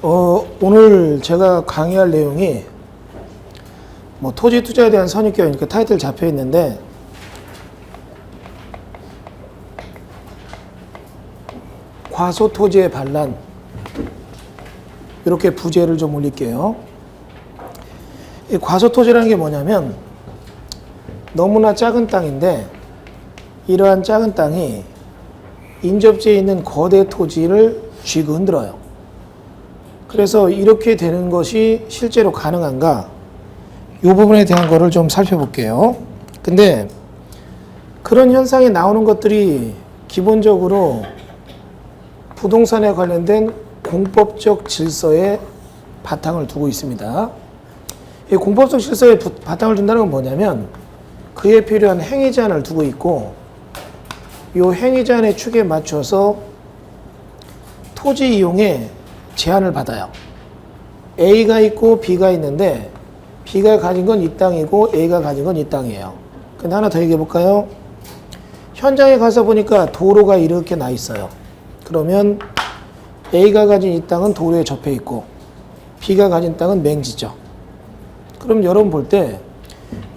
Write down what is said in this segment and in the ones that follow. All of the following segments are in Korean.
오늘 제가 강의할 내용이 토지 투자에 대한 선입견 이렇게 타이틀 잡혀 있는데 과소 토지의 반란 이렇게 부제를 좀 올릴게요. 이 과소 토지라는 게 뭐냐면 너무나 작은 땅인데 이러한 작은 땅이 인접지에 있는 거대 토지를 쥐고 흔들어요. 그래서 이렇게 되는 것이 실제로 가능한가? 이 부분에 대한 거를 좀 살펴볼게요. 근데 그런 현상이 나오는 것들이 기본적으로 부동산에 관련된 공법적 질서에 바탕을 두고 있습니다. 이 공법적 질서에 바탕을 둔다는 건 뭐냐면 그에 필요한 행위 제한을 두고 있고 이 행위 제한의 축에 맞춰서 토지 이용에 제한을 받아요. A가 있고 B가 있는데 B가 가진 건 이 땅이고 A가 가진 건 이 땅이에요. 근데 하나 더 얘기해 볼까요? 현장에 가서 보니까 도로가 이렇게 나 있어요. 그러면 A가 가진 이 땅은 도로에 접해 있고 B가 가진 땅은 맹지죠. 그럼 여러분 볼 때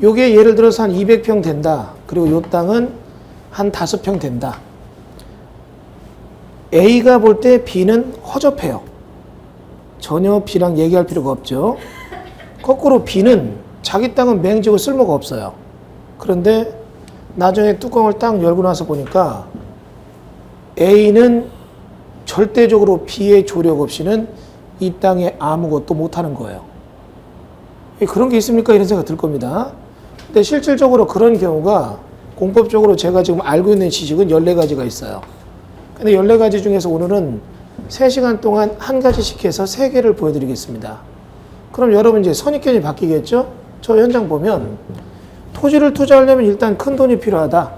요게 예를 들어서 한 200평 된다. 그리고 요 땅은 한 5평 된다. A가 볼 때 B는 허접해요. 전혀 B랑 얘기할 필요가 없죠. 거꾸로 B는 자기 땅은 맹지고 쓸모가 없어요. 그런데 나중에 뚜껑을 딱 열고 나서 보니까 A는 절대적으로 B의 조력 없이는 이 땅에 아무것도 못하는 거예요. 그런 게 있습니까? 이런 생각 들 겁니다. 근데 실질적으로 그런 경우가 공법적으로 제가 지금 알고 있는 지식은 14가지가 있어요. 근데 14가지 중에서 오늘은 3시간 동안 한 가지씩 해서 3개를 보여드리겠습니다. 그럼 여러분 이제 선입견이 바뀌겠죠? 저 현장 보면 토지를 투자하려면 일단 큰 돈이 필요하다.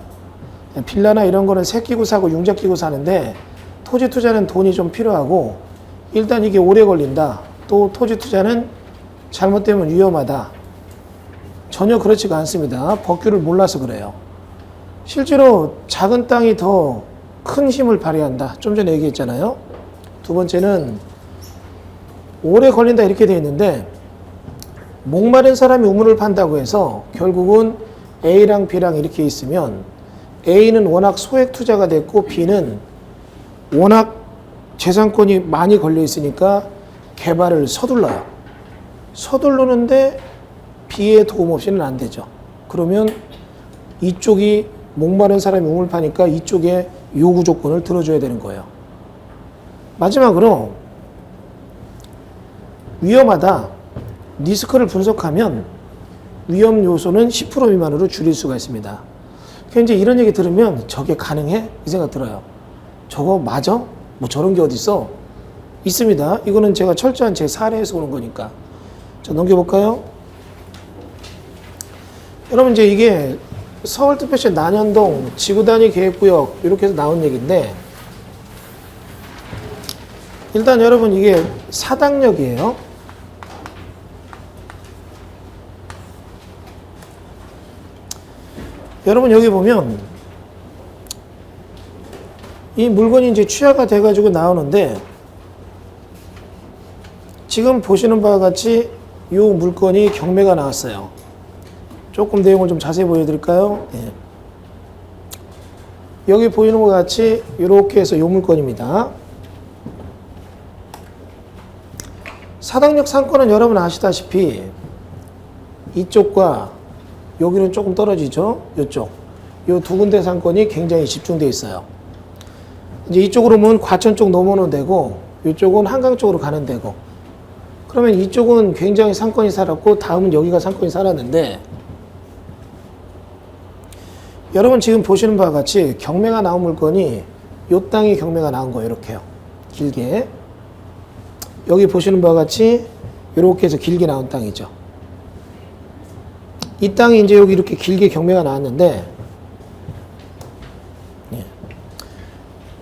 빌라나 이런 거는 새 끼고 사고 융자 끼고 사는데 토지 투자는 돈이 좀 필요하고 일단 이게 오래 걸린다. 또 토지 투자는 잘못되면 위험하다. 전혀 그렇지가 않습니다. 법규를 몰라서 그래요. 실제로 작은 땅이 더 큰 힘을 발휘한다. 좀 전에 얘기했잖아요. 두 번째는 오래 걸린다 이렇게 되어 있는데 목마른 사람이 우물을 판다고 해서 결국은 A랑 B랑 이렇게 있으면 A는 워낙 소액 투자가 됐고 B는 워낙 재산권이 많이 걸려 있으니까 개발을 서둘러요. 서두르는데 B의 도움 없이는 안 되죠. 그러면 이쪽이 목마른 사람이 우물 파니까 이쪽에 요구 조건을 들어줘야 되는 거예요. 마지막으로 위험하다. 리스크를 분석하면 위험 요소는 10% 미만으로 줄일 수가 있습니다. 그러니까 이제 이런 얘기 들으면 저게 가능해? 이 생각 들어요. 저거 맞아? 뭐 저런 게 어딨어? 있습니다. 이거는 제가 철저한 제 사례에서 오는 거니까. 자, 넘겨볼까요? 여러분 이제 이게 서울특별시 난현동 지구단위 계획구역 이렇게 해서 나온 얘기인데 일단 여러분 이게 사당역이에요. 여러분 여기 보면 이 물건이 이제 취하가 돼가지고 나오는데 지금 보시는 바와 같이 이 물건이 경매가 나왔어요. 조금 내용을 좀 자세히 보여드릴까요? 예. 여기 보이는 것 같이 이렇게 해서 이 물건입니다. 사당역 상권은 여러분 아시다시피 이쪽과 여기는 조금 떨어지죠. 이쪽. 이 두 군데 상권이 굉장히 집중되어 있어요. 이제 이쪽으로 오면 과천 쪽 넘어오는 데고 이쪽은 한강 쪽으로 가는 데고 그러면 이쪽은 굉장히 상권이 살았고 다음은 여기가 상권이 살았는데 여러분 지금 보시는 바와 같이 경매가 나온 물건이 이 땅이 경매가 나온 거예요. 이렇게요. 길게. 여기 보시는 바와 같이 이렇게 해서 길게 나온 땅이죠. 이 땅이 이제 여기 이렇게 길게 경매가 나왔는데 예.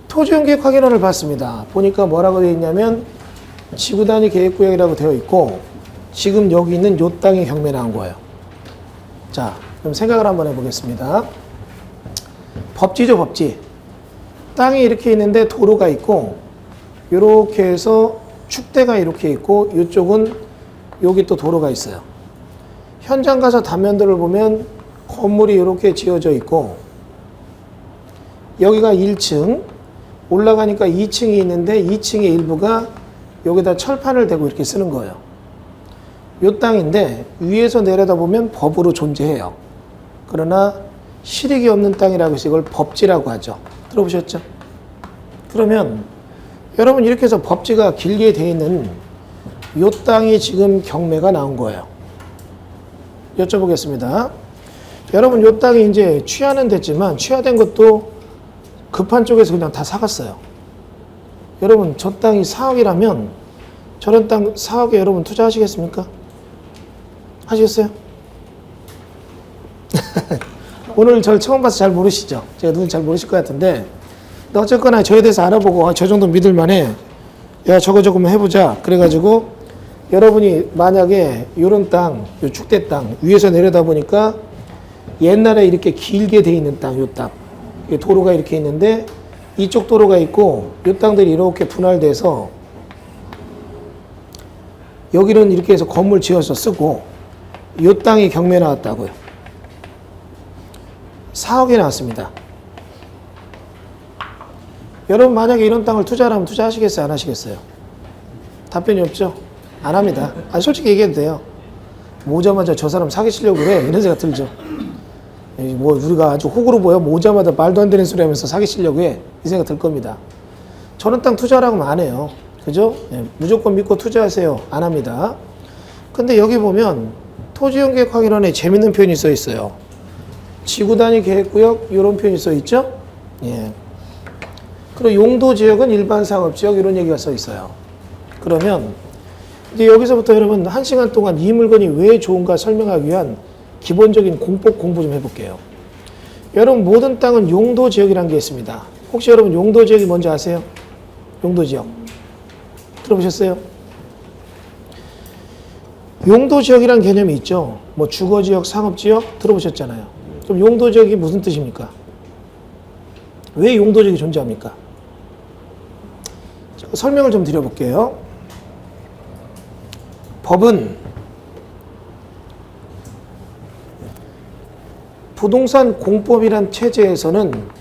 토지용계획 확인원을 봤습니다. 보니까 뭐라고 되어 있냐면 지구단위 계획구역이라고 되어 있고 지금 여기 있는 이 땅이 경매 나온 거예요. 자, 그럼 생각을 한번 해보겠습니다. 법지죠, 법지. 땅이 이렇게 있는데 도로가 있고 이렇게 해서 축대가 이렇게 있고 이쪽은 여기 또 도로가 있어요. 현장 가서 단면들을 보면 건물이 이렇게 지어져 있고 여기가 1층 올라가니까 2층이 있는데 2층의 일부가 여기다 철판을 대고 이렇게 쓰는 거예요. 요 땅인데 위에서 내려다보면 법으로 존재해요. 그러나 실익이 없는 땅이라고 해서 이걸 법지라고 하죠. 들어보셨죠? 그러면 여러분 이렇게 해서 법지가 길게 돼 있는 요 땅이 지금 경매가 나온 거예요. 여쭤보겠습니다. 여러분 요 땅이 이제 취하는 됐지만 취하된 것도 급한 쪽에서 그냥 다 사갔어요. 여러분 저 땅이 4억이라면 저런 땅 4억에 여러분 투자하시겠습니까? 하시겠어요? 오늘 저를 처음 봐서 잘 모르시죠? 제가 누군지 잘 모르실 것 같은데 어쨌거나 저에 대해서 알아보고 저 정도 믿을만해. 야 저거 조금 해보자. 그래가지고 여러분이 만약에 이런 땅, 요 축대 땅 위에서 내려다 보니까 옛날에 이렇게 길게 돼 있는 땅, 요 땅 도로가 이렇게 있는데 이쪽 도로가 있고 이 땅들이 이렇게 분할돼서 여기는 이렇게 해서 건물 지어서 쓰고 이 땅이 경매 나왔다고요. 4억이 나왔습니다. 여러분 만약에 이런 땅을 투자하면 투자하시겠어요? 안 하시겠어요? 답변이 없죠? 안 합니다. 솔직히 얘기해도 돼요. 오자마자 저 사람 사기치려고 그래 이런 생각 들죠. 뭐 우리가 아주 호구로 보여 오자마자 말도 안 되는 소리 하면서 사기치려고 해 이 생각 들 겁니다. 저런 땅 투자라고 하면 안 해요. 그죠? 무조건 믿고 투자하세요. 안 합니다. 근데 여기 보면 토지연계획확인원에 재밌는 표현이 써 있어요. 지구단위 계획구역 이런 표현이 써 있죠? 예. 그리고 용도지역은 일반상업지역 이런 얘기가 써 있어요. 그러면 이제 여기서부터 여러분 1시간 동안 이 물건이 왜 좋은가 설명하기 위한 기본적인 공법 공부 좀 해볼게요. 여러분 모든 땅은 용도지역이라는 게 있습니다. 혹시 여러분 용도지역이 뭔지 아세요? 용도지역 들어보셨어요? 용도지역이라는 개념이 있죠. 뭐 주거지역, 상업지역 들어보셨잖아요. 그럼 용도지역이 무슨 뜻입니까? 왜 용도지역이 존재합니까? 설명을 좀 드려볼게요. 법은 부동산 공법이란 체제에서는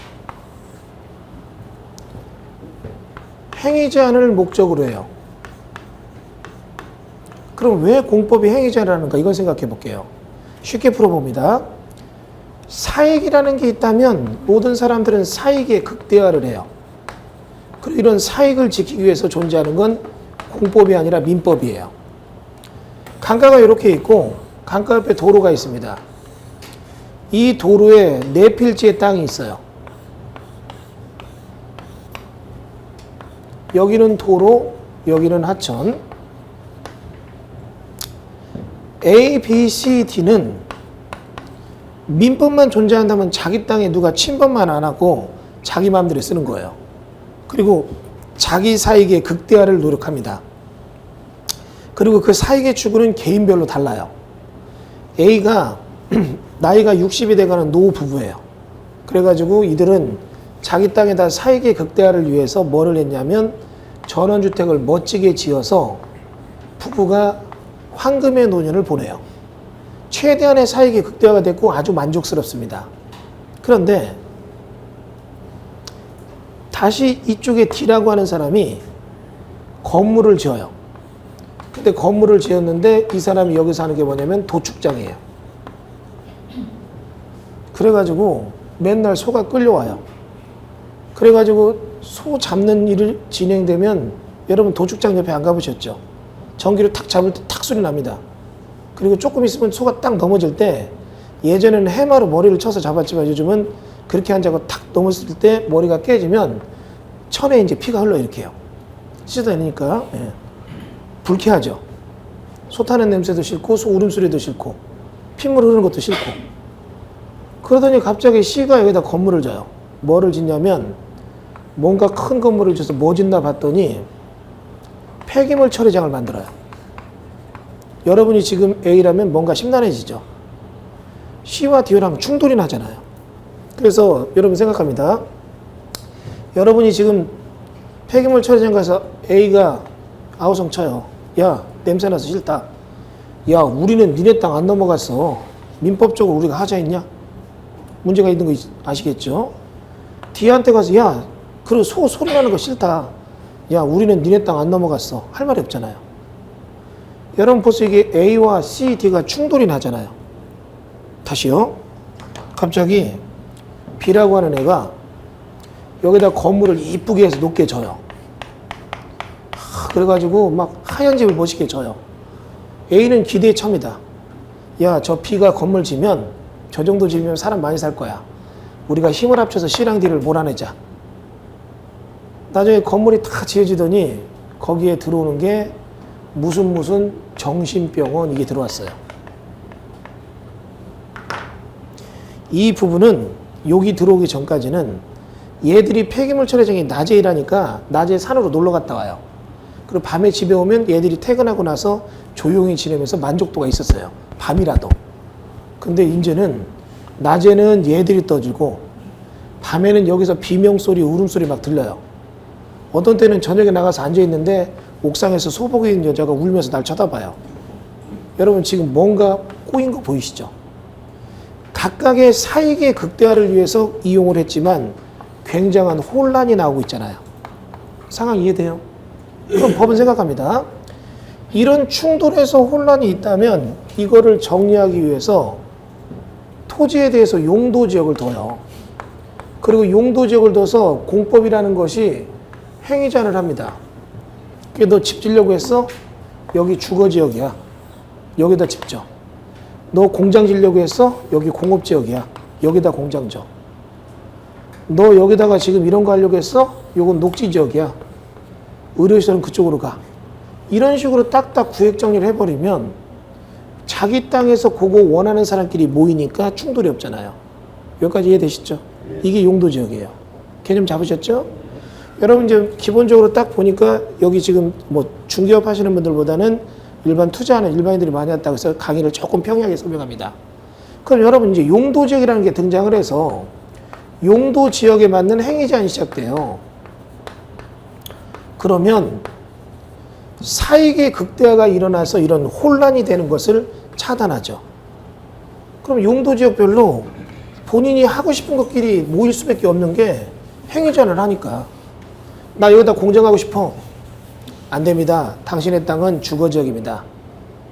행위 제한을 목적으로 해요. 그럼 왜 공법이 행위 제한을 하는가? 이걸 생각해 볼게요. 쉽게 풀어봅니다. 사익이라는 게 있다면 모든 사람들은 사익에 극대화를 해요. 그리고 이런 사익을 지키기 위해서 존재하는 건 공법이 아니라 민법이에요. 강가가 이렇게 있고 강가 옆에 도로가 있습니다. 이 도로에 4필지의 땅이 있어요. 여기는 도로, 여기는 하천. A, B, C, D는 민법만 존재한다면 자기 땅에 누가 침범만 안 하고 자기 마음대로 쓰는 거예요. 그리고 자기 사익의 극대화를 노력합니다. 그리고 그 사익의 추구는 개인별로 달라요. A가 나이가 60이 돼가는 노부부예요. 그래가지고 이들은 자기 땅에다 사익의 극대화를 위해서 뭐를 했냐면 전원주택을 멋지게 지어서 부부가 황금의 노년을 보내요. 최대한의 사익이 극대화가 됐고 아주 만족스럽습니다. 그런데 다시 이쪽에 D라고 하는 사람이 건물을 지어요. 근데 건물을 지었는데 이 사람이 여기서 하는 게 뭐냐면 도축장이에요. 그래가지고 맨날 소가 끌려와요. 그래가지고 소 잡는 일을 진행되면 여러분 도축장 옆에 안 가보셨죠? 전기를 탁 잡을 때 탁 소리 납니다. 그리고 조금 있으면 소가 딱 넘어질 때 예전에는 해마로 머리를 쳐서 잡았지만 요즘은 그렇게 앉아서 탁 넘어질 때 머리가 깨지면 천에 이제 피가 흘러 이렇게 해요. 씻어내니까 예. 불쾌하죠. 소 타는 냄새도 싫고 소 울음소리도 싫고 핏물 흐르는 것도 싫고 그러더니 갑자기 C가 여기다 건물을 져요. 뭐를 짓냐면 뭔가 큰 건물을 져서 뭐 짓나 봤더니 폐기물 처리장을 만들어요. 여러분이 지금 A라면 뭔가 심란해지죠. C와 D랑 충돌이 나잖아요. 그래서 여러분 생각합니다. 여러분이 지금 폐기물 처리장 가서 A가 아우성 쳐요. 야, 냄새나서 싫다. 야, 우리는 니네 땅 안 넘어갔어. 민법적으로 우리가 하자 했냐? 문제가 있는 거 아시겠죠? D한테 가서 야, 그리고 소리 나는 거 싫다. 야, 우리는 니네 땅 안 넘어갔어. 할 말이 없잖아요. 여러분 벌써 이게 A와 C, D가 충돌이 나잖아요. 다시요. 갑자기 B라고 하는 애가 여기다 건물을 이쁘게 해서 높게 져요. 그래가지고 막 하얀 집을 멋있게 져요. A는 기대에 찹니다. 야, 저 B가 건물 지면 저 정도 지으면 사람 많이 살 거야. 우리가 힘을 합쳐서 C랑 D를 몰아내자. 나중에 건물이 다 지어지더니 거기에 들어오는 게 무슨 정신병원 이게 들어왔어요. 이 부분은 여기 들어오기 전까지는 얘들이 폐기물 처리장이 낮에 일하니까 낮에 산으로 놀러 갔다 와요. 그리고 밤에 집에 오면 얘들이 퇴근하고 나서 조용히 지내면서 만족도가 있었어요. 밤이라도. 근데 이제는 낮에는 얘들이 떠들고 밤에는 여기서 비명소리, 울음소리 막 들려요. 어떤 때는 저녁에 나가서 앉아있는데 옥상에서 소복이 있는 여자가 울면서 날 쳐다봐요. 여러분 지금 뭔가 꼬인 거 보이시죠? 각각의 사익의 극대화를 위해서 이용을 했지만 굉장한 혼란이 나오고 있잖아요. 상황 이해돼요? 그럼 법은 생각합니다. 이런 충돌에서 혼란이 있다면 이거를 정리하기 위해서 토지에 대해서 용도지역을 둬요. 그리고 용도지역을 둬서 공법이라는 것이 행위제한을 합니다. 너 집 지려고 했어? 여기 주거지역이야. 여기다 집 져. 너 공장 지려고 했어? 여기 공업지역이야. 여기다 공장 져. 너 여기다가 지금 이런 거 하려고 했어? 요건 녹지지역이야. 의료시설은 그쪽으로 가. 이런 식으로 딱딱 구획 정리를 해버리면 자기 땅에서 그거 원하는 사람끼리 모이니까 충돌이 없잖아요. 여기까지 이해되시죠? 이게 용도지역이에요. 개념 잡으셨죠? 여러분 이제 기본적으로 딱 보니까 여기 지금 뭐 중개업 하시는 분들보다는 일반 투자하는 일반인들이 많이 왔다고 해서 강의를 조금 평이하게 설명합니다. 그럼 여러분 이제 용도지역이라는 게 등장을 해서 용도지역에 맞는 행위제한이 시작돼요. 그러면 사익의 극대화가 일어나서 이런 혼란이 되는 것을 차단하죠. 그럼 용도지역별로 본인이 하고 싶은 것끼리 모일 수밖에 없는 게 행위제한을 하니까. 나 여기다 공장하고 싶어. 안 됩니다. 당신의 땅은 주거지역입니다.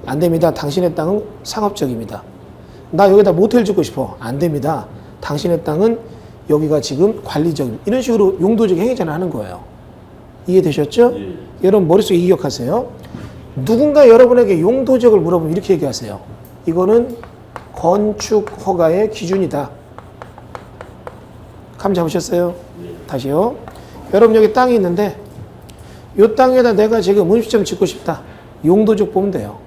안 됩니다. 당신의 땅은 상업지역입니다. 나 여기다 모텔 짓고 싶어. 안 됩니다. 당신의 땅은 여기가 지금 관리지역입니다. 이런 식으로 용도적 행위제한을 하는 거예요. 이해되셨죠? 여러분 머릿속에 기억하세요. 누군가 여러분에게 용도지역을 물어보면 이렇게 얘기하세요. 이거는 건축 허가의 기준이다. 감 잡으셨어요? 다시요. 여러분 여기 땅이 있는데 이 땅에다 내가 지금 음식점 짓고 싶다. 용도지역 보면 돼요.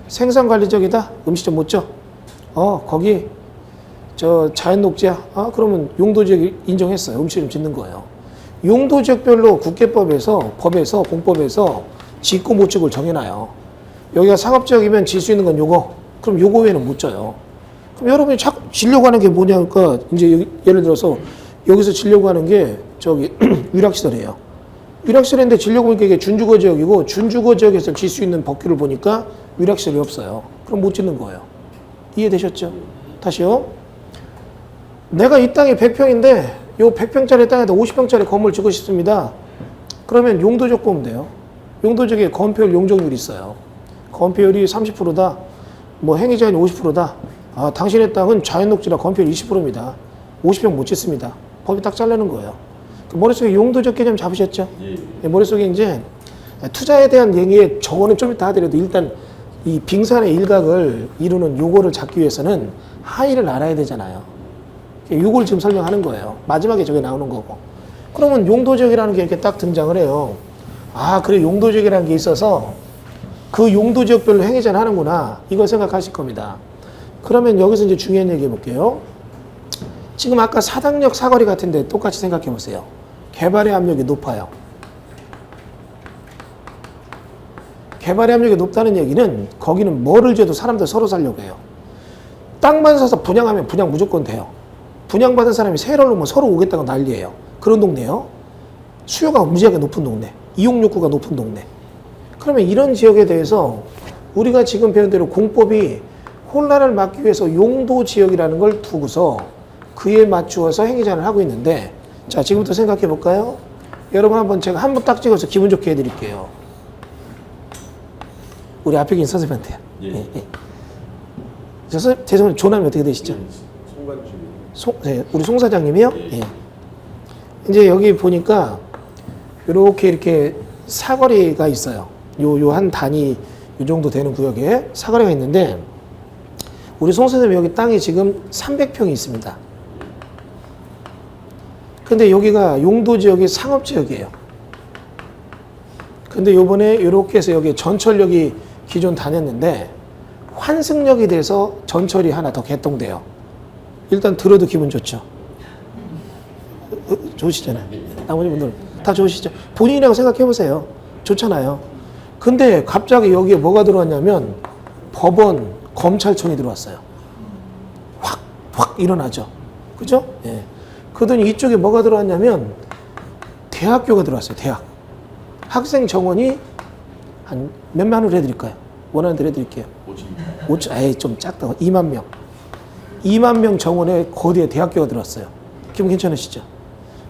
생산관리지역이다. 음식점 못 져. 거기 저 자연녹지야. 그러면 용도지역 인정했어요. 음식점 짓는 거예요. 용도지역별로 국계법에서 법에서 공법에서 짓고 못 짓고를 정해놔요. 여기가 상업지역이면 질 수 있는 건 요거. 그럼 요거 외에는 못 져요. 그럼 여러분이 자꾸 지려고 하는 게 뭐냐니까 이제 예를 들어서 여기서 지려고 하는 게 저기 위락시설이에요. 위락시설인데 지려고 보니까 이게 준주거지역이고 준주거지역에서 질 수 있는 법규를 보니까 위락시설이 없어요. 그럼 못 짓는 거예요. 이해되셨죠? 다시요. 내가 이 땅이 100평인데 요 100평짜리 땅에다 50평짜리 건물 짓고 싶습니다. 그러면 용도지역 보면 돼요. 용도지역에 건폐율 용적률이 있어요. 건폐율이 30%다. 뭐 행위제한이 50%다. 당신의 땅은 자연녹지라 건폐율 20%입니다. 50평 못 짓습니다. 법이 딱 잘라는 거예요. 머릿속에 용도적 개념 잡으셨죠? 머릿속에 이제 투자에 대한 얘기에 저거는 좀 이따 하더라도 일단 이 빙산의 일각을 이루는 요거를 잡기 위해서는 하의를 알아야 되잖아요. 요걸 지금 설명하는 거예요. 마지막에 저게 나오는 거고. 그러면 용도지역이라는 게 이렇게 딱 등장을 해요. 그래 용도지역이라는 게 있어서 그 용도지역별로 행위제한 하는구나. 이걸 생각하실 겁니다. 그러면 여기서 이제 중요한 얘기 해볼게요. 지금 아까 사당역 사거리 같은데 똑같이 생각해 보세요. 개발의 압력이 높아요. 개발의 압력이 높다는 얘기는 거기는 뭐를 줘도 사람들 서로 살려고 해요. 땅만 사서 분양하면 분양 무조건 돼요. 분양받은 사람이 세를 놓으면 서로 오겠다고 난리예요. 그런 동네요. 수요가 무지하게 높은 동네. 이용 욕구가 높은 동네. 그러면 이런 지역에 대해서 우리가 지금 배운 대로 공법이 혼란을 막기 위해서 용도 지역이라는 걸 두고서 그에 맞추어서 행위자를 하고 있는데, 자, 지금부터 생각해 볼까요? 여러분 한번 제가 한 번 딱 찍어서 기분 좋게 해드릴게요. 우리 앞에 계신 선생님한테요. 예. 예. 죄송합니다. 조남이 어떻게 되시죠? 네, 우리 송 사장님이요? 예. 이제 여기 보니까 이렇게 사거리가 있어요. 요 한 단위 요 정도 되는 구역에 사거리가 있는데, 우리 송 선생님 여기 땅이 지금 300평이 있습니다. 근데 여기가 용도 지역이 상업 지역이에요. 근데 요번에 이렇게 해서 여기 전철역이 기존 다녔는데 환승역이 돼서 전철이 하나 더 개통돼요. 일단 들어도 기분 좋죠. 좋으시잖아요. 나머지 분들 다 좋으시죠. 본인이라고 생각해 보세요. 좋잖아요. 근데 갑자기 여기에 뭐가 들어왔냐면 법원, 검찰청이 들어왔어요. 확 일어나죠. 그죠? 예. 그러더니 이쪽에 뭐가 들어왔냐면 대학교가 들어왔어요. 대학. 학생 정원이 한 몇만 원을 해드릴까요? 원하는 대로 해드릴게요. 5천. 에이, 좀 작다. 2만 명. 2만 명 정원에 거대한 대학교가 들어왔어요. 기분 괜찮으시죠?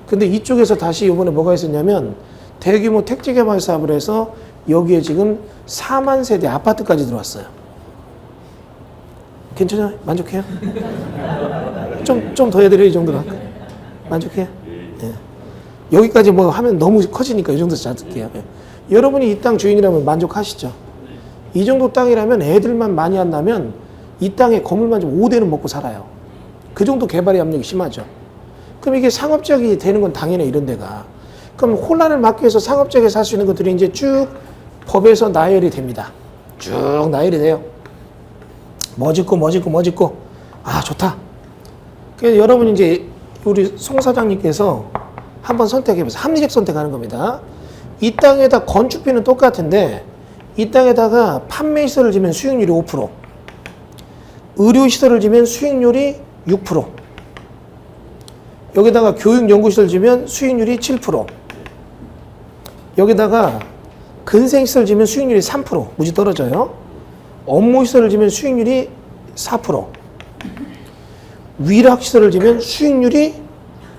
근데 이쪽에서 다시 이번에 뭐가 있었냐면 대규모 택지 개발 사업을 해서 여기에 지금 4만 세대 아파트까지 들어왔어요. 괜찮아요? 만족해요? 좀 더 해드려요? 이 정도로 할까요? 만족해요? 예. 여기까지 뭐 하면 너무 커지니까 이 정도 잡을게요. 예. 여러분이 이 땅 주인이라면 만족하시죠? 이 정도 땅이라면 애들만 많이 안 나면 이 땅에 건물만 좀 5대는 먹고 살아요. 그 정도 개발의 압력이 심하죠. 그럼 이게 상업지역이 되는 건 당연히 이런 데가. 그럼 혼란을 막기 위해서 상업지역에 살 수 있는 것들이 이제 쭉 법에서 나열이 됩니다. 쭉 나열이 돼요. 뭐 짓고. 아, 좋다. 그래서 여러분 이제 우리 송 사장님께서 한번 선택해보세요. 합리적 선택하는 겁니다. 이 땅에다 건축비는 똑같은데 이 땅에다가 판매시설을 지면 수익률이 5%, 의료시설을 지면 수익률이 6%, 여기다가 교육연구시설 지면 수익률이 7%, 여기다가 근생시설 지면 수익률이 3%, 무지 떨어져요. 업무시설을 지면 수익률이 4%, 위락시설을 지면 수익률이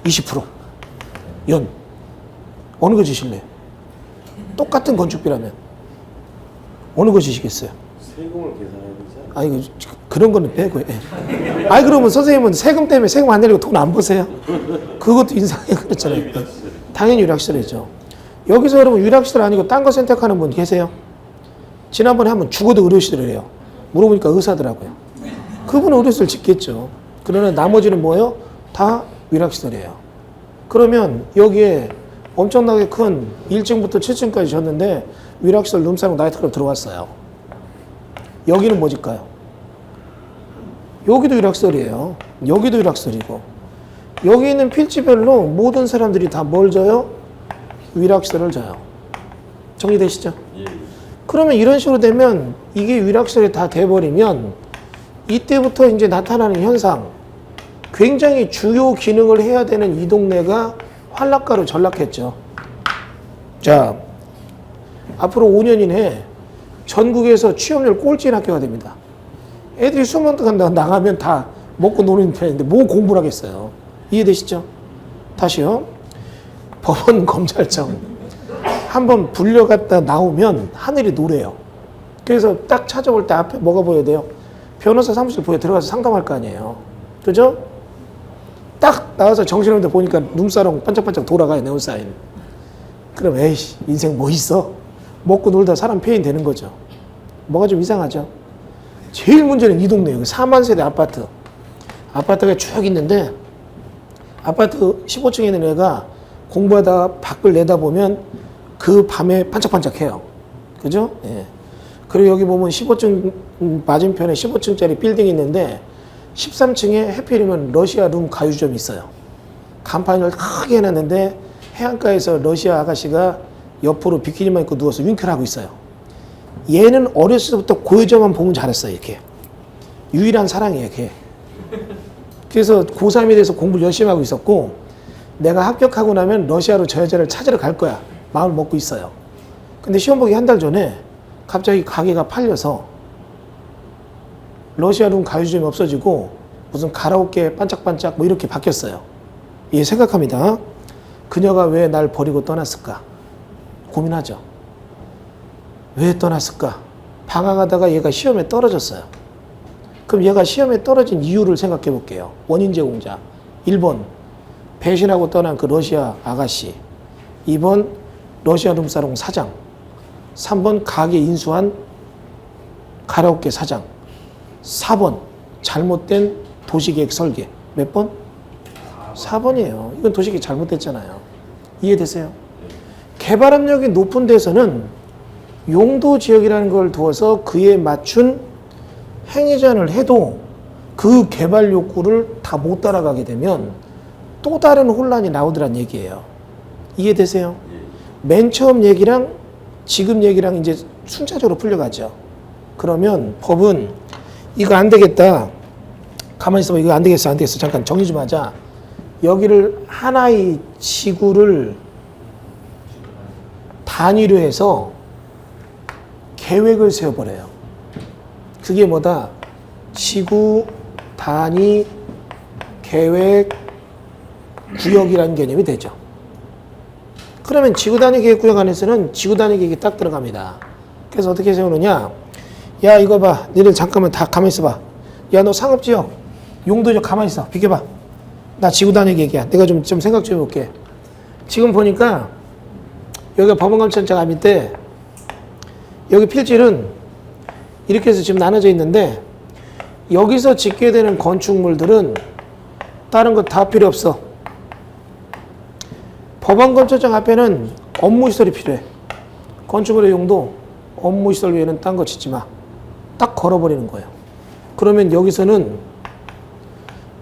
20%. 연. 어느 거 지실래요? 똑같은 건축비라면. 어느 거 지시겠어요? 세금을 계산해야 되지 않아요? 아, 이거, 그런 거는 빼고, 예. 아이, 그러면 선생님은 세금 때문에 세금 안 내리고 돈 안 버세요? 그것도 인상이 그렇잖아요. 당연히 유락시설이죠. 여기서 여러분 유락시설 아니고 딴 거 선택하는 분 계세요? 지난번에 한번 죽어도 의료시설이래요. 물어보니까 의사더라고요. 그분은 의료시설 짓겠죠. 그러나 나머지는 뭐예요? 다 위락시설이에요. 그러면 여기에 엄청나게 큰 1층부터 7층까지 졌는데 위락시설 룸사롱 나이트클럽 들어왔어요. 여기는 뭐 질까요? 여기도 위락시설이에요. 여기도 위락시설이고, 여기 있는 필지별로 모든 사람들이 다 뭘 져요? 위락시설을 져요. 정리되시죠? 예. 그러면 이런 식으로 되면 이게 위락시설이 다 돼버리면 이때부터 이제 나타나는 현상, 굉장히 주요 기능을 해야 되는 이 동네가 환락가로 전락했죠. 자, 앞으로 5년 이내에 전국에서 취업률 꼴찌인 학교가 됩니다. 애들이 수능 간다 나가면 다 먹고 노는 편인데 뭐 공부를 하겠어요. 이해되시죠? 다시요. 법원, 검찰청 한번 불려갔다 나오면 하늘이 노래요. 그래서 딱 찾아볼 때 앞에 뭐가 보여야 돼요? 변호사 사무실 보여 들어가서 상담할 거 아니에요. 그죠? 딱 나와서 정신없는데 보니까 룸사롱 반짝반짝 돌아가요. 네온사인. 그럼 에이씨, 인생 뭐 있어? 먹고 놀다 사람 폐인 되는 거죠. 뭐가 좀 이상하죠? 제일 문제는 이 동네예요. 4만 세대 아파트. 아파트가 쭉 있는데 아파트 15층에 있는 애가 공부하다 밖을 내다보면 그 밤에 반짝반짝해요. 그죠? 예. 그리고 여기 보면 15층 맞은편에 15층짜리 빌딩이 있는데 13층에 해필이면 러시아 룸 가유점이 있어요. 간판을 크게 해놨는데 해안가에서 러시아 아가씨가 옆으로 비키니만 입고 누워서 윙크를 하고 있어요. 얘는 어렸을 때부터 고여자만 보면 잘했어요. 이렇게. 유일한 사랑이에요. 걔. 그래서 고3에 대해서 공부를 열심히 하고 있었고 내가 합격하고 나면 러시아로 저 여자를 찾으러 갈 거야. 마음을 먹고 있어요. 근데 시험 보기 한 달 전에 갑자기 가게가 팔려서 러시아룸 가요점이 없어지고 무슨 가라오케 반짝반짝 뭐 이렇게 바뀌었어요. 예, 생각합니다. 그녀가 왜 날 버리고 떠났을까? 고민하죠. 왜 떠났을까? 방황하다가 얘가 시험에 떨어졌어요. 그럼 얘가 시험에 떨어진 이유를 생각해 볼게요. 원인 제공자. 1번 배신하고 떠난 그 러시아 아가씨. 2번 러시아 룸사롱 사장. 3번 가게 인수한 가라오케 사장. 4번 잘못된 도시계획 설계. 몇 번? 4번이에요. 이건 도시계획 잘못됐잖아요. 이해되세요? 개발압력이 높은 데서는 용도 지역이라는 걸 두어서 그에 맞춘 행위 제한을 해도 그 개발 욕구를 다 못 따라가게 되면 또 다른 혼란이 나오더란 얘기예요. 이해되세요? 맨 처음 얘기랑 지금 얘기랑 이제 순차적으로 풀려가죠. 그러면 법은 이거 안 되겠다. 가만히 있어봐. 이거 안 되겠어. 안 되겠어. 잠깐 정리 좀 하자. 여기를 하나의 지구를 단위로 해서 계획을 세워버려요. 그게 뭐다? 지구 단위 계획 구역이라는 개념이 되죠. 그러면 지구 단위 계획 구역 안에서는 지구 단위 계획이 딱 들어갑니다. 그래서 어떻게 세우느냐? 야, 이거 봐. 너희들 잠깐만 다 가만히 있어봐. 야, 너 상업지역 용도적 가만히 있어. 비켜봐. 나 지구 단위 계획이야. 내가 좀 생각 좀 해볼게. 지금 보니까 여기가 법원감찰자가 밑에 여기 필지는 이렇게 해서 지금 나눠져 있는데 여기서 짓게 되는 건축물들은 다른 거 다 필요 없어. 법원감찰장 앞에는 업무시설이 필요해. 건축물의 용도 업무시설 외에는 딴 거 짓지 마. 딱 걸어버리는 거예요. 그러면 여기서는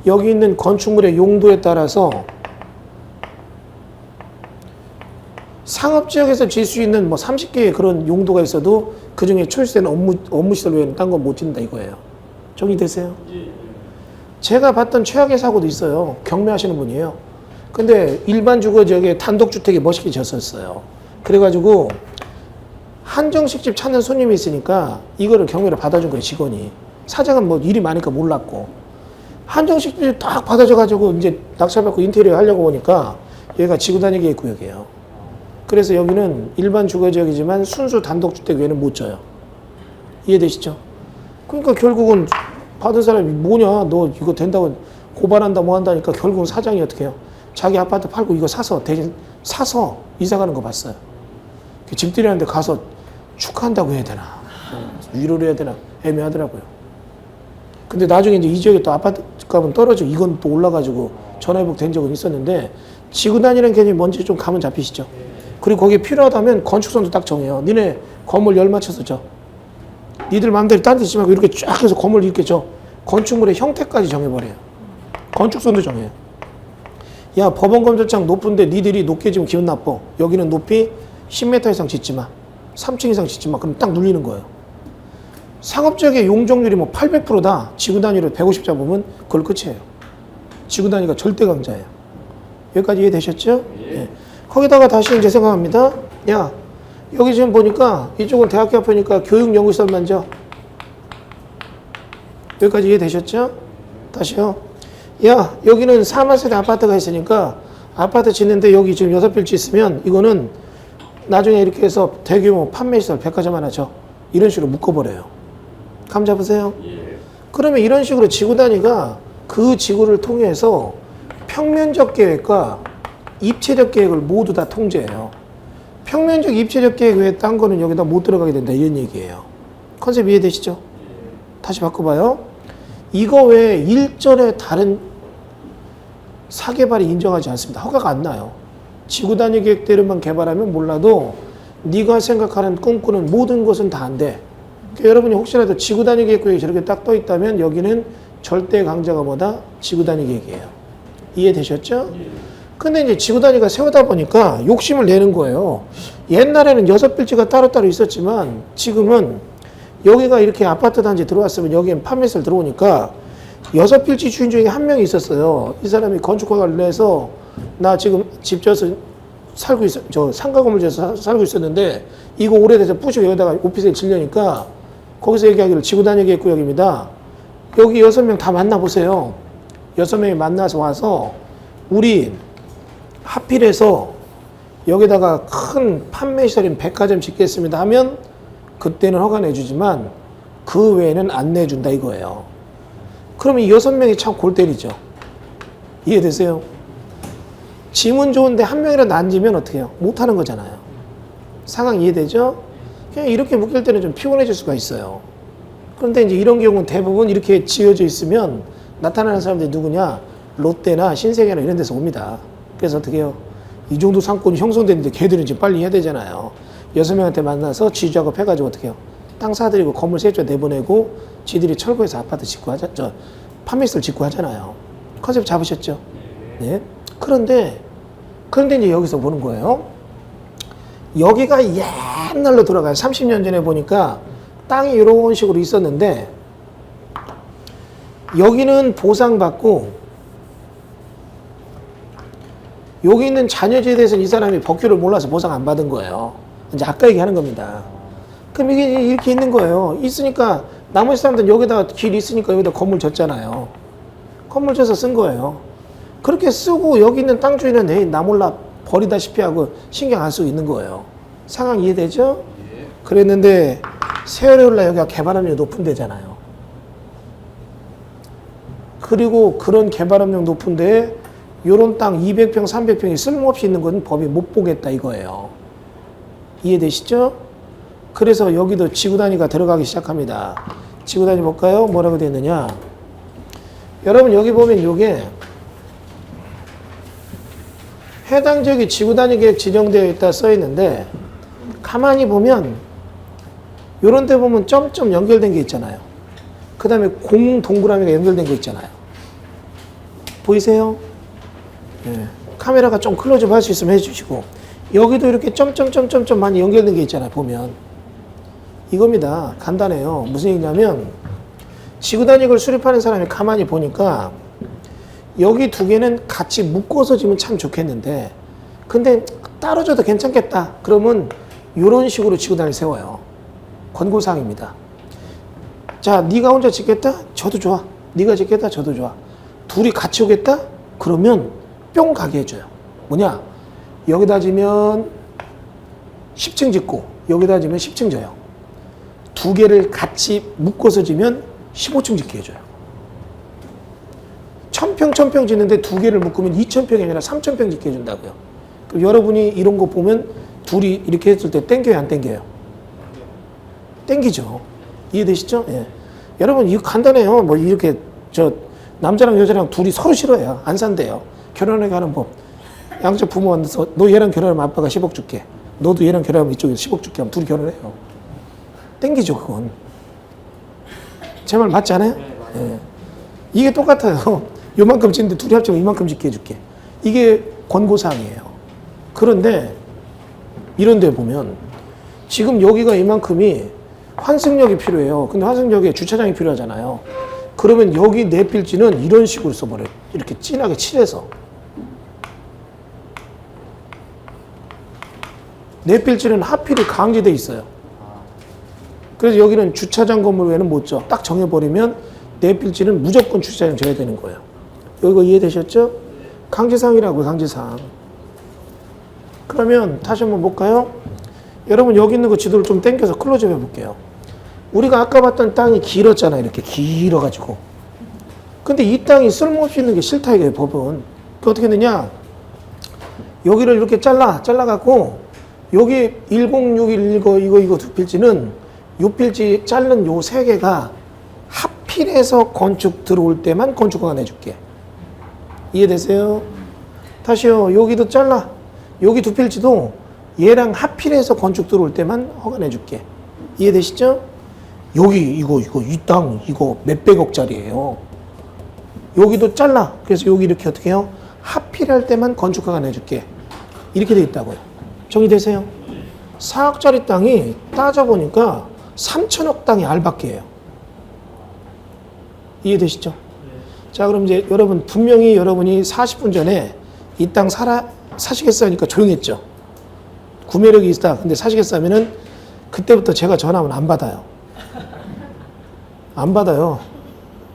여기 있는 건축물의 용도에 따라서 상업지역에서 질 수 있는 뭐 30개의 그런 용도가 있어도 그 중에 초시되는 업무시설 외에는 딴 건 못 짓는다 이거예요. 정리되세요? 제가 봤던 최악의 사고도 있어요. 경매하시는 분이에요. 근데 일반 주거지역에 단독주택이 멋있게 졌었어요. 그래가지고 한정식집 찾는 손님이 있으니까 이거를 경매를 받아준 거예요, 직원이. 사장은 뭐 일이 많으니까 몰랐고. 한정식집이 딱 받아줘가지고 이제 낙찰받고 인테리어 하려고 보니까 여기가 지구단위 계획 구역이에요. 그래서 여기는 일반 주거지역이지만 순수 단독주택 외에는 못 져요. 이해되시죠? 그러니까 결국은 받은 사람이 뭐냐, 너 이거 된다고 고발한다 뭐 한다니까 결국은 사장이 어떻게 해요? 자기 아파트 팔고 이거 사서 대신 사서 이사 가는 거 봤어요. 집들이 하는데 가서 축하한다고 해야 되나 위로를 해야 되나 애매하더라고요. 근데 나중에 이제 이 지역에 또 아파트 값은 떨어지고 이건 또 올라가지고 전화위복 된 적은 있었는데 지구단위라는 개념이 뭔지 좀 감은 잡히시죠? 그리고 거기에 필요하다면 건축선도 딱 정해요. 니네 건물 열 맞춰서 줘. 니들 마음대로 딴 데 짓지 말고 이렇게 쫙 해서 건물 이렇게 줘. 건축물의 형태까지 정해버려요. 건축선도 정해요. 야, 법원검찰장 높은데 니들이 높게 지면 기분 나빠. 여기는 높이 10m 이상 짓지 마. 3층 이상 짓지 마. 그럼 딱 눌리는 거예요. 상업지역의 용적률이 뭐 800%다. 지구 단위로 150 잡으면 그걸 끝이에요. 지구 단위가 절대 강자예요. 여기까지 이해되셨죠? 예. 거기다가 다시 이제 생각합니다. 야, 여기 지금 보니까 이쪽은 대학교 앞이니까 교육연구시설만 져. 여기까지 이해되셨죠? 다시요. 야, 여기는 4만 세대 아파트가 있으니까 아파트 짓는데 여기 지금 6필지 있으면 이거는 나중에 이렇게 해서 대규모 판매시설 백화점 하나 줘. 이런 식으로 묶어버려요. 감 잡으세요? 예. 그러면 이런 식으로 지구 단위가 그 지구를 통해서 평면적 계획과 입체적 계획을 모두 다 통제해요. 평면적 입체적 계획 외에 딴 거는 여기다 못 들어가게 된다 이런 얘기예요. 컨셉 이해되시죠? 다시 바꿔봐요. 이거 외에 일전에 다른 사개발이 인정하지 않습니다. 허가가 안 나요. 지구 단위 계획대로만 개발하면 몰라도 네가 생각하는 꿈꾸는 모든 것은 다 안 돼. 그러니까 여러분이 혹시라도 지구 단위 계획 구역이 저렇게 딱 떠 있다면 여기는 절대 강자가 뭐다? 지구 단위 계획이에요. 이해되셨죠? 근데 이제 지구 단위가 세우다 보니까 욕심을 내는 거예요. 옛날에는 6필지가 따로따로 있었지만 지금은 여기가 이렇게 아파트 단지 들어왔으면 여기엔 판매시설 들어오니까 6필지 주인 중에 한 명이 있었어요. 이 사람이 건축허가를 내서 나 지금 집 져서 저 상가 건물에서 살고 있었는데 이거 오래돼서 부시고 여기다가 오피스에 지려니까 거기서 얘기하기를 지구단위계획 구역입니다. 여기 6명 다 만나보세요. 6명이 만나서 와서 우리 하필해서 여기다가 큰 판매시설인 백화점 짓겠습니다 하면 그때는 허가 내주지만 그 외에는 안 내준다 이거예요. 그러면 이 6명이 참 골 때리죠. 이해되세요? 지문 좋은데 한 명이라도 앉으면 어떻게 해요? 못하는 거잖아요. 상황 이해되죠? 그냥 이렇게 묶일 때는 좀 피곤해질 수가 있어요. 그런데 이제 이런 경우는 대부분 이렇게 지어져 있으면 나타나는 사람들이 누구냐? 롯데나 신세계나 이런 데서 옵니다. 그래서 어떻게 해요? 이 정도 상권이 형성되는데 걔들은 지금 빨리 해야 되잖아요. 6명한테 만나서 지주작업 해가지고 어떻게 해요? 땅 사들이고 건물 세조 내보내고 지들이 철거해서 아파트 짓고 판매시설 짓고 하잖아요. 컨셉 잡으셨죠? 네. 그런데 이제 여기서 보는 거예요. 여기가 옛날로 돌아가요. 30년 전에 보니까 땅이 이런 식으로 있었는데 여기는 보상받고 여기 있는 잔여지에 대해서는 이 사람이 법규를 몰라서 보상 안 받은 거예요. 이제 아까 얘기하는 겁니다. 그럼 이게 이렇게 있는 거예요. 있으니까 나머지 사람들은 여기다가 길 있으니까 여기다 건물 졌잖아요. 건물 져서 쓴 거예요. 그렇게 쓰고 여기 있는 땅 주인은 에이 나 몰라 버리다시피 하고 신경 안 쓰고 있는 거예요. 상황 이해되죠? 예. 그랬는데 세월에 여기가 개발압력이 높은 데잖아요. 그리고 그런 개발압력 높은 데에 요런 땅 200평, 300평이 쓸모없이 있는 건 법이 못 보겠다 이거예요. 이해되시죠? 그래서 여기도 지구단위가 들어가기 시작합니다. 지구단위 볼까요? 뭐라고 되어 있느냐? 여러분 여기 보면 요게 해당 지역이 지구단위 계획 지정되어 있다 써 있는데 가만히 보면 요런 데 보면 점점 연결된 게 있잖아요. 그 다음에 공 동그라미가 연결된 거 있잖아요. 보이세요? 네. 카메라가 좀 클로즈업 할 수 있으면 해주시고 여기도 이렇게 점점점점점 많이 연결된 게 있잖아요. 보면 이겁니다. 간단해요. 무슨 얘기냐면 지구단위를 수립하는 사람이 가만히 보니까 여기 두 개는 같이 묶어서 지면 참 좋겠는데 근데 따로 줘도 괜찮겠다. 그러면 이런 식으로 지구단위를 세워요. 권고사항입니다. 자, 네가 혼자 짓겠다? 저도 좋아. 네가 짓겠다? 저도 좋아. 둘이 같이 오겠다? 그러면 뿅 가게 해줘요. 뭐냐? 여기다 지면 10층 짓고 여기다 지면 10층 져요. 두 개를 같이 묶어서 지면 15층 짓게 해줘요. 1000평 짓는데 두 개를 묶으면 2000평이 아니라 3000평 짓게 해준다고요. 그럼 여러분이 이런 거 보면 둘이 이렇게 했을 때 땡겨요, 안 땡겨요? 땡기죠. 이해되시죠? 예. 여러분 이거 간단해요. 뭐 이렇게 남자랑 여자랑 둘이 서로 싫어해요. 안 산대요. 결혼하게 하는 법. 양쪽 부모 만나서 너 얘랑 결혼하면 아빠가 10억 줄게. 너도 얘랑 결혼하면 이쪽에서 10억 줄게 하면 둘이 결혼해요. 땡기죠 그건. 제 말 맞지 않아요? 예. 이게 똑같아요. 요만큼 짓는데 둘이 합치면 이만큼 짓게 해줄게. 이게 권고사항이에요. 그런데 이런 데 보면 지금 여기가 이만큼이 환승역이 필요해요. 근데 환승역에 주차장이 필요하잖아요. 그러면 여기 내 필지는 이런 식으로 써버려요. 이렇게 진하게 칠해서. 내 필지는 하필이 강제돼 있어요. 그래서 여기는 주차장 건물 외에는 못 줘. 딱 정해버리면 내 필지는 무조건 주차장 줘야 되는 거예요. 이거 이해되셨죠? 강제사항이라고요, 강제사항. 그러면 다시 한번 볼까요? 여러분 여기 있는 거 지도를 좀 당겨서 클로즈업 해볼게요. 우리가 아까 봤던 땅이 길었잖아요. 이렇게 길어가지고. 근데 이 땅이 쓸모없이 있는 게 싫다 이거예요, 법은. 그 어떻게 했느냐? 여기를 이렇게 잘라갖고 여기 1061 이거 두 필지는 요 필지 자른 요 세 개가 하필해서 건축 들어올 때만 건축허가 내줄게. 이해되세요? 다시요. 여기도 잘라. 여기 두 필지도 얘랑 하필해서 건축 들어올 때만 허가 내줄게. 이해되시죠? 여기 이 땅 이거 몇백억짜리예요. 여기도 잘라. 그래서 여기 이렇게 어떻게 해요? 하필할 때만 건축허가 내줄게. 이렇게 돼 있다고요. 정리되세요? 4억짜리 땅이 따져보니까 3천억 땅이 알밖에예요. 이해되시죠? 자, 그럼 이제 여러분 분명히 여러분이 40분 전에 이 땅 사시겠어 하니까 조용했죠. 구매력이 있다. 근데 사시겠어 하면은 그때부터 제가 전화하면 안 받아요. 안 받아요.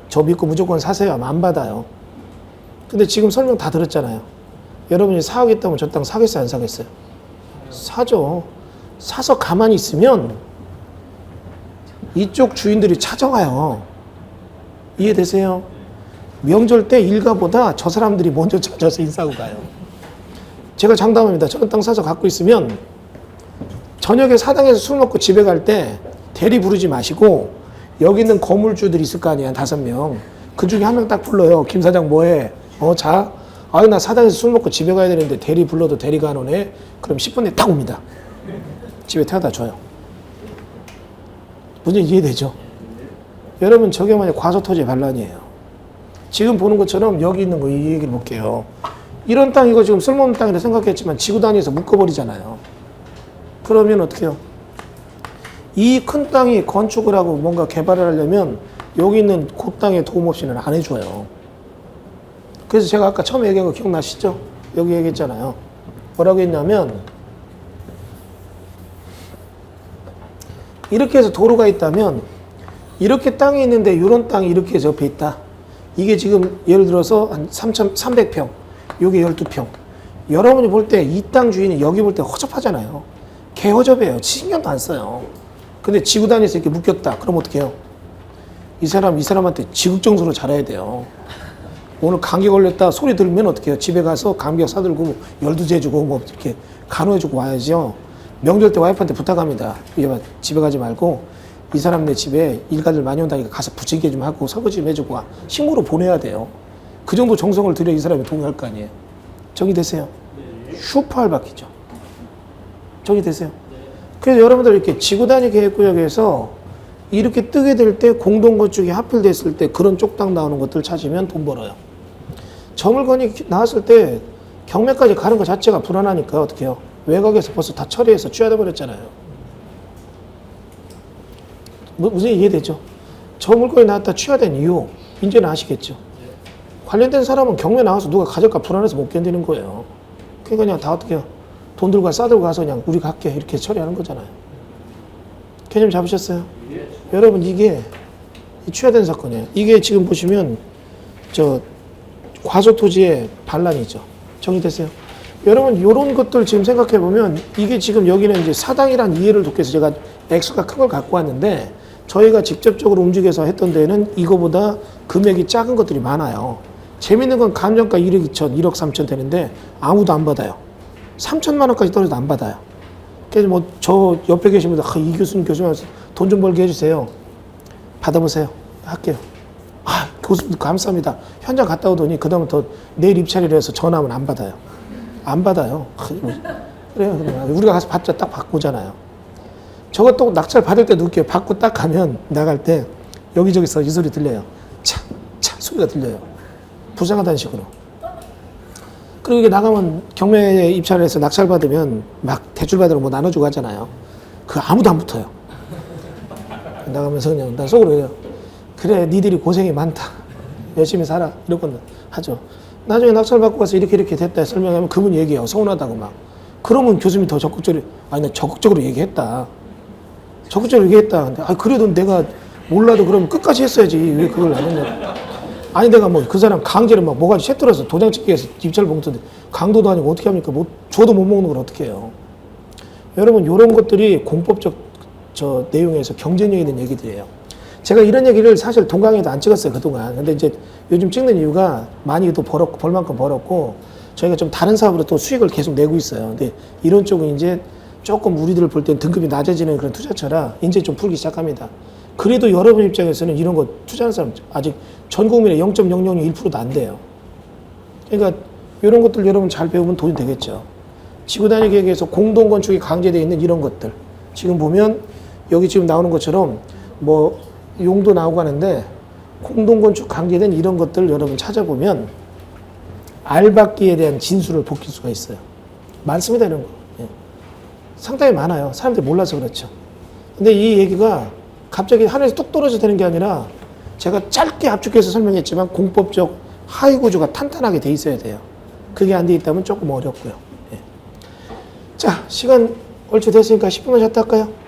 저 믿고 무조건 사세요 하면 안 받아요. 근데 지금 설명 다 들었잖아요. 여러분이 사겠다면 저 땅 사겠어요, 안 사겠어요? 사죠. 사서 가만히 있으면 이쪽 주인들이 찾아와요. 이해되세요? 명절 때 일가보다 저 사람들이 먼저 찾아서 인사하고 가요. 제가 장담합니다. 저런 땅 사서 갖고 있으면 저녁에 사당에서 술 먹고 집에 갈 때 대리 부르지 마시고 여기 있는 건물주들이 있을 거 아니야, 5명. 그 중에 한 명 딱 불러요. 김 사장 뭐해? 자? 아유, 나 사당에서 술 먹고 집에 가야 되는데 대리 불러도 대리가 안 오네? 그럼 10분 내에 딱 옵니다. 집에 태워다 줘요. 문제 이해되죠? 여러분, 저게 만약 과소토지의 반란이에요. 지금 보는 것처럼 여기 있는 거 이 얘기를 볼게요. 이런 땅 이거 지금 쓸모없는 땅이라 생각했지만 지구 단위에서 묶어버리잖아요. 그러면 어떻게 해요? 이 큰 땅이 건축을 하고 뭔가 개발을 하려면 여기 있는 그 땅에 도움 없이는 안 해줘요. 그래서 제가 아까 처음에 얘기한 거 기억나시죠? 여기 얘기했잖아요. 뭐라고 했냐면 이렇게 해서 도로가 있다면 이렇게 땅이 있는데 이런 땅이 이렇게 해서 옆에 있다. 이게 지금 예를 들어서 한 3,300평, 요게 12평. 여러분이 볼 때 이 땅 주인이 여기 볼 때 허접하잖아요. 개 허접해요. 신경도 안 써요. 근데 지구 단위에서 이렇게 묶였다. 그럼 어떻게 해요? 이 사람한테 지극정서로 잘해야 돼요. 오늘 감기 걸렸다 소리 들으면 어떻게 해요? 집에 가서 감기약 사들고 열두제 주고 뭐 이렇게 간호해주고 와야죠. 명절 때 와이프한테 부탁합니다. 집에 가지 말고 이 사람 내 집에 일가들 많이 온다니까 가서 부치게 좀 하고 설거지 좀 해주고 와. 신고로 보내야 돼요. 그 정도 정성을 들여 이 사람이 동의할 거 아니에요. 정리되세요? 슈퍼 할바퀴죠. 정리되세요? 그래서 여러분들 이렇게 지구단위 계획구역에서 이렇게 뜨게 될 때 공동건축이 하필됐을 때 그런 쪽당 나오는 것들 찾으면 돈 벌어요. 저 물건이 나왔을 때 경매까지 가는 것 자체가 불안하니까 어떻게 해요? 외곽에서 벌써 다 처리해서 취하돼 버렸잖아요. 무슨 이해되죠? 저 물건이 나왔다 취하된 이유 이제는 아시겠죠? 관련된 사람은 경매 나와서 누가 가져가 불안해서 못 견디는 거예요. 그러니까 그냥 다 어떻게 해요? 돈 들고 싸들고 가서 그냥 우리가 할게 이렇게 처리하는 거잖아요. 개념 잡으셨어요? 여러분 이게 취하된 사건이에요. 이게 지금 보시면 저 과소토지의 반란이죠. 정리됐어요? 여러분 이런 것들 지금 생각해 보면 이게 지금 여기는 이제 사당이란 이해를 돕기 위해서 제가 액수가 큰 걸 갖고 왔는데 저희가 직접적으로 움직여서 했던 데는 이거보다 금액이 작은 것들이 많아요. 재밌는 건 감정가 1억 2천, 1억 3천 되는데 아무도 안 받아요. 3천만 원까지 떨어져도 안 받아요. 그래서 뭐 저 옆에 계신 분들 이 교수님 돈 좀 벌게 해주세요. 받아보세요. 할게요. 교수님 감사합니다. 현장 갔다 오더니 그 다음부터 내일 입찰이라 해서 전화하면 안 받아요. 안 받아요. 그래요. 우리가 가서 받자 딱 받고 오잖아요. 저거 또 낙찰 받을 때도 웃겨요. 받고 딱 가면 나갈 때 여기저기서 이 소리 들려요. 차 소리가 들려요. 부정하다는 식으로. 그리고 이게 나가면 경매에 입찰을 해서 낙찰 받으면 막 대출 받으러 뭐 나눠주고 하잖아요. 그 아무도 안 붙어요. 나가면서 그냥 나 속으로 그래요. 그래 니들이 고생이 많다. 열심히 살아. 이러고 하죠. 나중에 낙찰 받고 가서 이렇게 됐다 설명하면 그분 얘기해요. 서운하다고 막. 그러면 교수님이 더 적극적으로 나 적극적으로 얘기했다. 적극적으로 얘기했다. 근데 그래도 내가 몰라도 그러면 끝까지 했어야지. 왜 그걸 안 했냐. 아니 내가 뭐 그 사람 강제로 막 뭐가 쇠뚫어서 도장 찍기 위해서 입찰 봉투인데 강도도 아니고 어떻게 합니까? 뭐 줘도 못 먹는 걸 어떻게 해요. 여러분 이런 것들이 공법적 저 내용에서 경쟁력이 있는 얘기들이에요. 제가 이런 얘기를 사실 동강에도 안 찍었어요 그동안. 근데 이제 요즘 찍는 이유가 많이 또 벌 만큼 벌었고 저희가 좀 다른 사업으로 또 수익을 계속 내고 있어요. 근데 이런 쪽은 이제 조금 우리들 볼 땐 등급이 낮아지는 그런 투자처라 이제 좀 풀기 시작합니다. 그래도 여러분 입장에서는 이런 거 투자하는 사람 아직 전 국민의 0.001%도 안 돼요. 그러니까 이런 것들 여러분 잘 배우면 돈이 되겠죠. 지구단위 계획에서 공동건축이 강제되어 있는 이런 것들. 지금 보면 여기 지금 나오는 것처럼 뭐 용도 나오고 하는데 공동건축 강제된 이런 것들 여러분 찾아보면 알박기에 대한 진술을 벗길 수가 있어요. 많습니다 이런 거. 예. 상당히 많아요. 사람들이 몰라서 그렇죠. 근데 이 얘기가 갑자기 하늘에서 뚝 떨어져 되는 게 아니라 제가 짧게 압축해서 설명했지만 공법적 하위 구조가 탄탄하게 돼 있어야 돼요. 그게 안 돼 있다면 조금 어렵고요. 자, 시간 얼추 됐으니까 10분만 쉬었다 할까요?